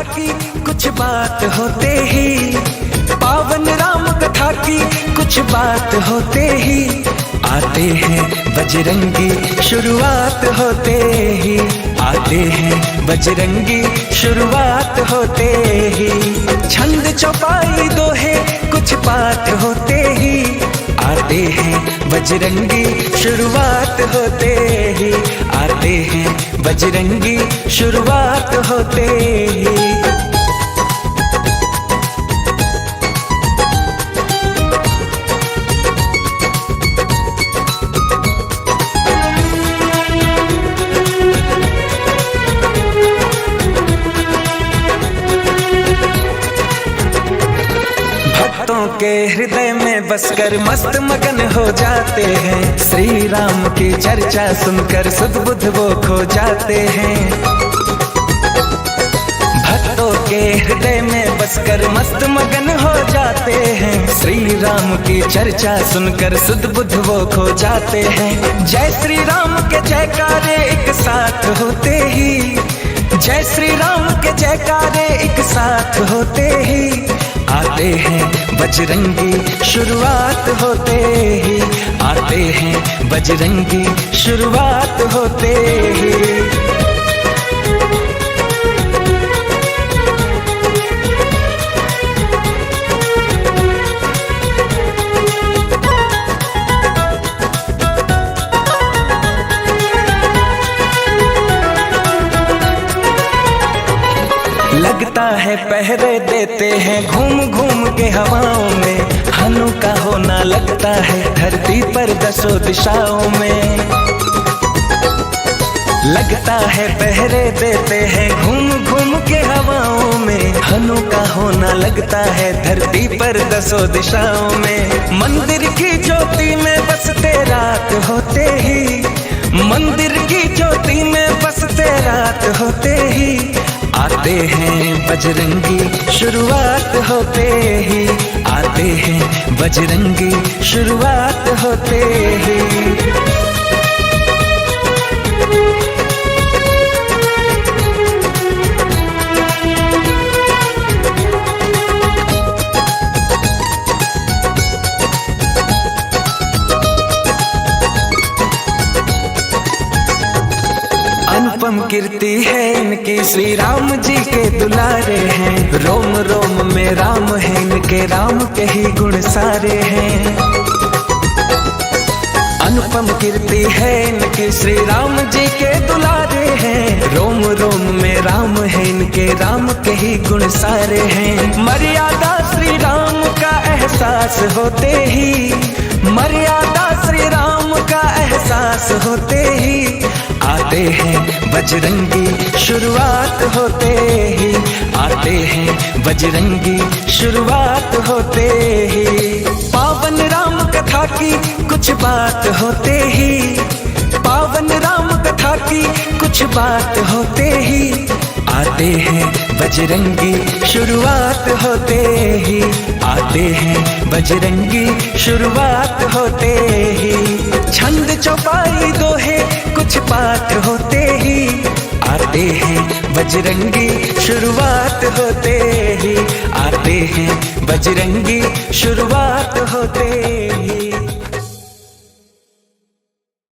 की कुछ बात होते ही, पावन राम कथा की कुछ बात होते ही, आते हैं बजरंगी शुरुआत होते ही, आते हैं बजरंगी शुरुआत होते ही। छंद चौपाई दोहे कुछ पाठ होते ही, आते हैं बजरंगी शुरुआत होते ही, आते हैं बजरंगी शुरुआत होते ही। भक्तों के हृदय में बसकर मस्त मगन हो जाते हैं, श्री राम की चर्चा सुनकर सुध बुध वो खो जाते हैं। भक्तों के हृदय में बसकर मस्त मगन हो जाते हैं, श्री राम की चर्चा सुनकर सुध बुध वो खो जाते हैं। जय श्री राम के जयकारे एक साथ होते ही, जय श्री राम के जयकारे एक साथ होते ही, आते हैं बजरंगी शुरुआत होते ही, आते हैं बजरंगी शुरुआत होते ही। लगता है पहरे देते हैं घूम घूम के हवाओं में, हनु का होना लगता है धरती पर दसों दिशाओं में। लगता है पहरे देते हैं घूम घूम के हवाओं में, हनु का होना लगता है धरती पर दसों दिशाओं में। मंदिर की ज्योति में बसते रात होते ही, मंदिर की ज्योति में बसते रात होते ही, आते हैं बजरंगी शुरुआत होते ही, आते हैं बजरंगी शुरुआत होते ही। अनुपम कीर्ति है इनकी, श्री राम जी के दुलारे हैं, रोम रोम में राम है इनके, राम के ही गुण सारे हैं। अनुपम कीर्ति है इनकी, श्री राम जी के दुलारे हैं, रोम रोम में राम है इनके, राम के ही गुण सारे हैं। मर्यादा श्री राम का एहसास होते ही, मर्यादा श्री राम का एहसास होते ही, आते हैं बजरंगी शुरुआत होते ही, आते हैं बजरंगी शुरुआत होते ही। पावन राम कथा की कुछ बात होते ही, पावन राम कथा की कुछ बात होते ही, आते हैं बजरंगी शुरुआत होते ही, आते हैं बजरंगी शुरुआत होते ही। छंद चौपाई दोहे कुछ पाठ होते ही, आते हैं बजरंगी शुरुआत होते ही, आते हैं बजरंगी शुरुआत होते ही।